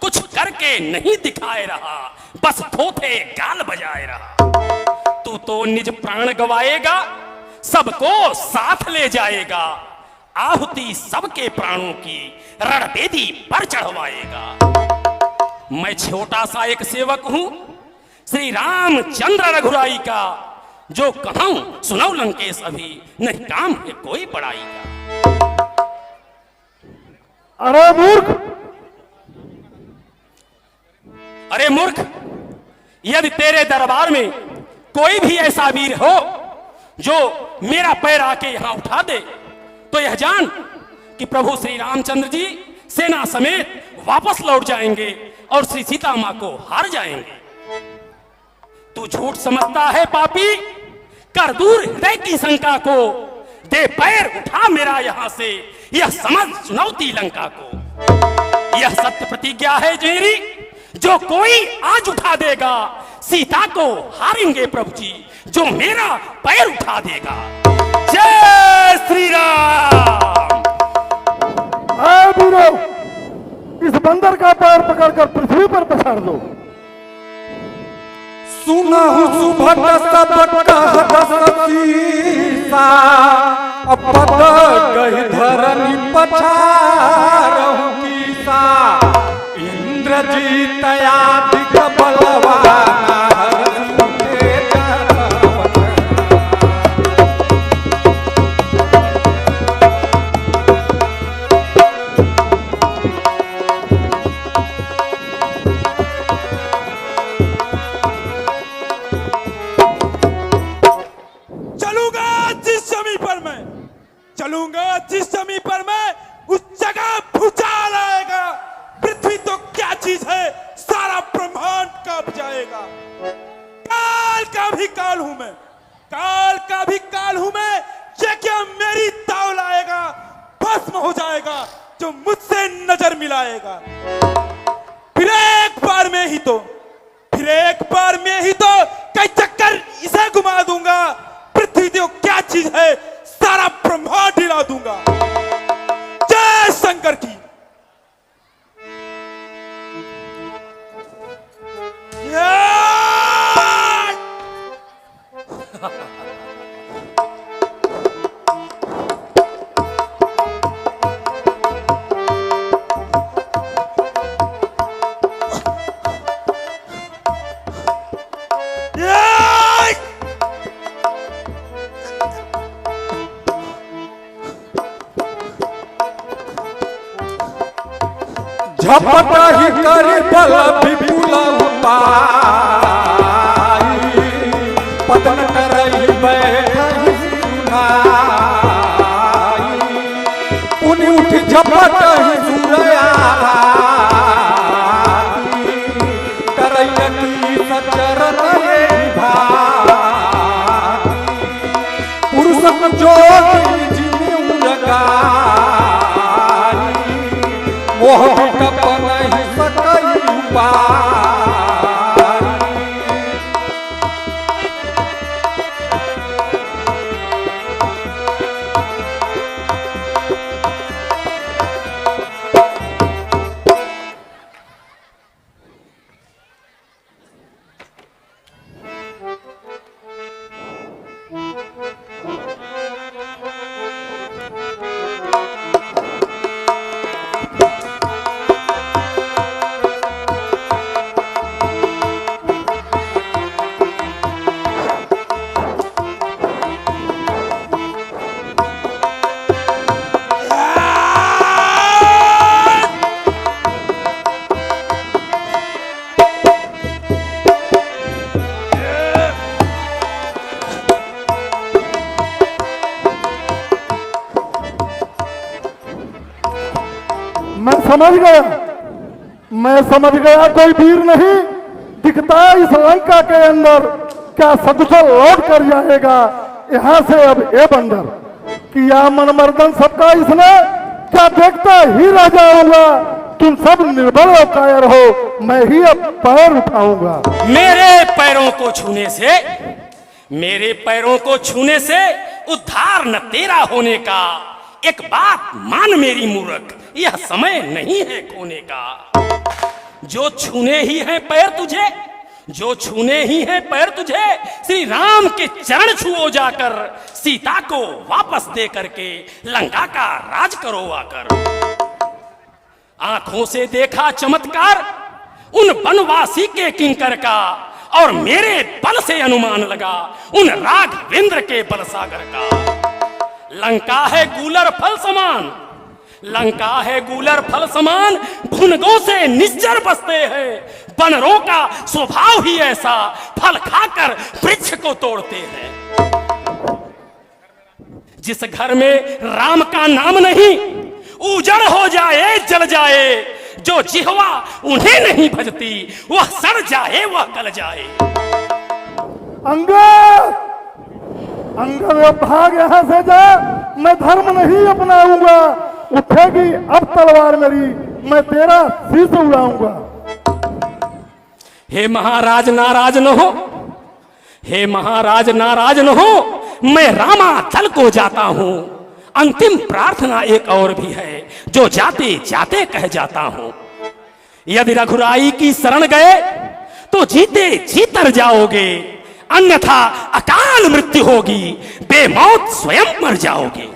कुछ करके नहीं दिखाए रहा, बस थोथे गाल बजाए रहा। तू तो निज प्राण गवाएगा, सबको साथ ले जाएगा। आहुति सबके प्राणों की रणवेदी पर चढ़वाएगा। मैं छोटा सा एक सेवक हूं, श्री रामचंद्र रघुराई का, जो कहूं सुनाऊ लंकेश अभी, नहीं काम है कोई बड़ाई का। अरे मूर्ख, अरे मूर्ख, यदि तेरे दरबार में कोई भी ऐसा वीर हो जो मेरा पैर आके यहां उठा दे, तो यह जान कि प्रभु श्री रामचंद्र जी सेना समेत वापस लौट जाएंगे और श्री सीता मां को हार जाएंगे। तू झूठ समझता है पापी, कर दूर हृदय की शंका को, दे पैर उठा मेरा यहां से, यह समझ चुनौती लंका को। यह सत्य प्रतिज्ञा है मेरी, जो कोई आज उठा देगा, सीता को हारेंगे प्रभु जी, जो मेरा पैर उठा देगा। जय श्री राम। वीरो, इस बंदर का पैर पकड़कर पृथ्वी पर पछाड़ दो। सुनहु सुभट सब कहत सीसा, अपद गहि धरनी पछारहु कीसा। इंद्रजीत यादिक बलवाना हरसुते जगवत। चलूंगा जिस जमीन पर मैं, उस जगह भूचाल आएगा। पृथ्वी तो क्या चीज है, सारा ब्रह्मांड कांप जाएगा। काल का भी काल हूं मैं, काल का भी काल हूं मैं। ये क्या मेरी ताव लाएगा, भस्म हो जाएगा जो मुझसे नजर मिलाएगा। फिर एक बार में ही तो, फिर एक बार में ही तो कई चक्कर इसे घुमा दूंगा। पृथ्वी तो क्या चीज है, सारा ब्रह्मांड हिला दूंगा। जय शंकर की। झपट ही कर बल विपुल पाई, पतन करई बैठई सुनाई। पुनि उठ झपट ही सूरया करई की सचरन भाई। पुरुष जोगी जिनि उलगा, मोह कप नहीं सकई पाई। मैं समझ गया कोई वीर नहीं दिखता इस लंका के अंदर। क्या सकुशल लौट कर जाएगा यहाँ से अब ये बंदर। किया मनमर्दन सबका इसने, क्या देखता ही रह जाऊंगा। तुम सब निर्बल और कायर हो, मैं ही अब पैर उठाऊंगा। मेरे पैरों को छूने से, मेरे पैरों को छूने से उद्धार न तेरा होने का। एक बात मान मेरी मूर्ख, यह समय नहीं है खोने का। जो छूने ही है पैर तुझे, जो छूने ही है पैर तुझे, श्री राम के चरण छुओ जाकर। सीता को वापस दे करके लंका का राज करो आकर। आंखों से देखा चमत्कार उन वनवासी के किंकर का, और मेरे बल से अनुमान लगा उन राघवेंद्र के बल सागर का। लंका है गूलर फल समान, लंका है गूलर फल समान, भुनगों से निश्चर बसते हैं। बनरों का स्वभाव ही ऐसा, फल खाकर वृक्ष को तोड़ते हैं। जिस घर में राम का नाम नहीं, उजड़ हो जाए जल जाए। जो जिह्वा उन्हें नहीं भजती, वह सड़ जाए वह गल जाए। अंगद, अंगद भाग यहाँ से जा, मैं धर्म नहीं अपनाऊंगा। उठेगी अब तलवार मेरी, मैं तेरा शीश उड़ाऊंगा। हे महाराज नाराज न हो, हे महाराज नाराज न हो, मैं रामाचल को जाता हूं। अंतिम प्रार्थना एक और भी है, जो जाते जाते कह जाता हूं। यदि रघुराई की शरण गए तो जीते जीतर जाओगे, अन्यथा अकाल मृत्यु होगी, बेमौत स्वयं मर जाओगे।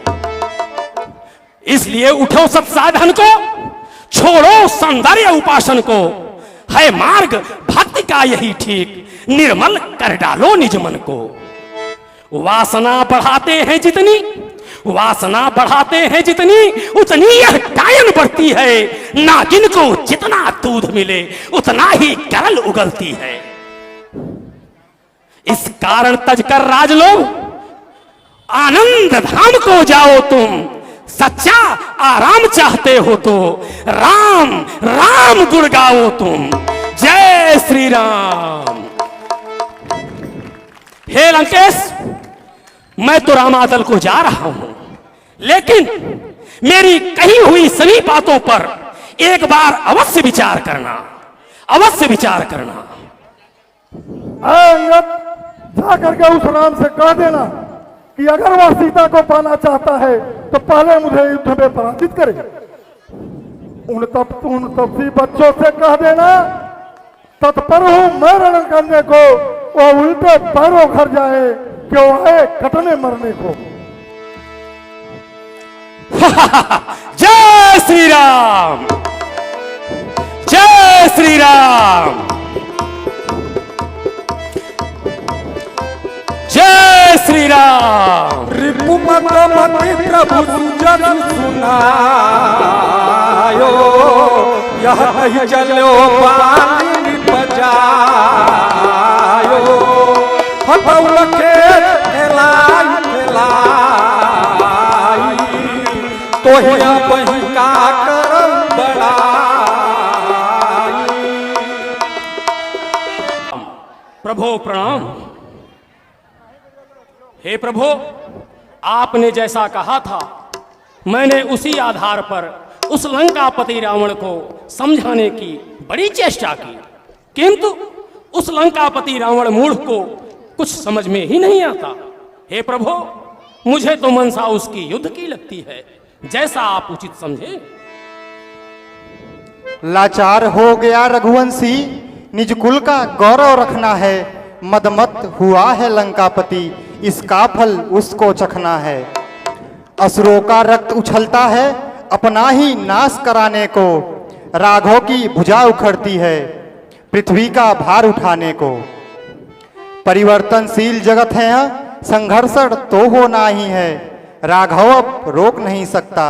इसलिए उठो सब साधन को, छोड़ो सौंदर्य उपासन को। है मार्ग भक्ति का यही ठीक, निर्मल कर डालो निज मन को। वासना बढ़ाते हैं जितनी, वासना बढ़ाते हैं जितनी, उतनी यह डायन बढ़ती है। नागिन को जितना दूध मिले उतना ही करल उगलती है। इस कारण तजकर राज लो, आनंद धाम को जाओ तुम। सच्चा आराम चाहते हो तो राम राम गुण गाओ तुम। जय श्री राम। हे लंकेश, मैं तो रामादल को जा रहा हूं, लेकिन मेरी कही हुई सभी बातों पर एक बार अवश्य विचार करना, अवश्य विचार करना। अंगद, जा करके उस राम से कह देना कि अगर वह सीता को पाना चाहता है तो पहले मुझे युद्ध में पराजित करे। उन तपसी बच्चों से कह देना, तत्पर हूं मैं रण करने को, वह उल्टे पैरों घर जाए, क्यों है कटने मरने को। जय श्री राम, जय श्री राम, जय श्री राम। रिपुमत मति प्रभु सुजन सुनायो, यह नहीं चलो पानी बजायो। हटौल खेत खेलाई खेलाई, तो हिया बही का करम बड़ाई। प्रभु प्रणाम। हे प्रभु, आपने जैसा कहा था मैंने उसी आधार पर उस लंकापति रावण को समझाने की बड़ी चेष्टा की, किंतु उस लंकापति रावण मूढ़ को कुछ समझ में ही नहीं आता। हे प्रभु, मुझे तो मनसा उसकी युद्ध की लगती है, जैसा आप उचित समझे। लाचार हो गया रघुवंशी, निज कुल का गौरव रखना है। मदमत हुआ है लंकापति, इसका फल उसको चखना है। असुरों का रक्त उछलता है अपना ही नाश कराने को। राघव की भुजा उखड़ती है पृथ्वी का भार उठाने को। परिवर्तनशील जगत है यह, संघर्ष तो होना ही है। राघव अब रोक नहीं सकता,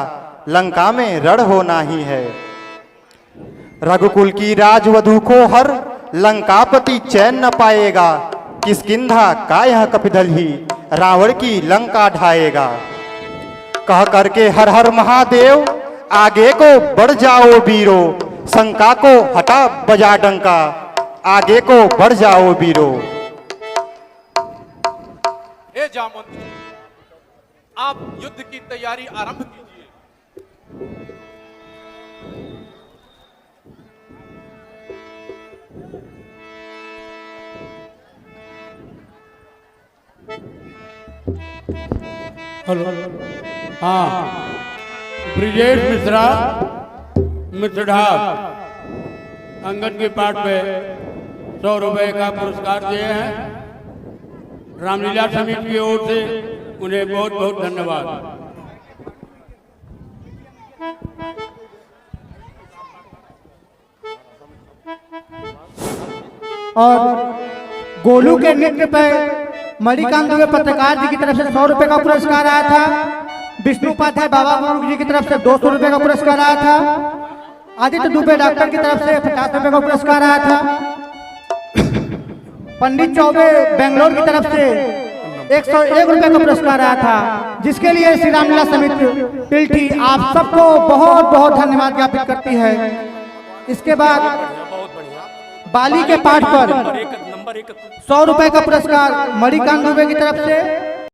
लंका में रण होना ही है। रघुकुल की राजवधू को हर लंकापति चैन न पाएगा। किष्किंधा का यह कपिधल ही रावण की लंका ढाएगा। कह करके हर हर महादेव आगे को बढ़ जाओ वीरो। शंका को हटा बजा डंका, आगे को बढ़ जाओ वीरो। हे जामवंत, आप युद्ध की तैयारी आरंभ कीजिए। हेलो, हाँ, ब्रिजेश मिश्रा मित्रढाक अंगद के पाठ पे 100 रुपए का पुरस्कार दिए हैं। रामलीला समिति की ओर से उन्हें बहुत बहुत धन्यवाद। और गोलू के नृत्य पर मणिकांत दुबे पत्रकार जी की तरफ से 100 रुपए का पुरस्कार आया था। विष्णु उपाध्याय बाबा गुरु जी की तरफ से 200 रुपए का पुरस्कार आया था। आदित्य दुबे डॉक्टर की तरफ से 50 रुपए का पुरस्कार आया था। पंडित चौबे बेंगलोर की तरफ से 101 रुपए का पुरस्कार आया था, जिसके लिए श्री रामलीला समिति पिल्ठी आप सबको बहुत बहुत धन्यवाद ज्ञापित करती है। इसके बाद बाली के पाठ पर 100 रुपए का पुरस्कार मणिकांत दुबे की तरफ से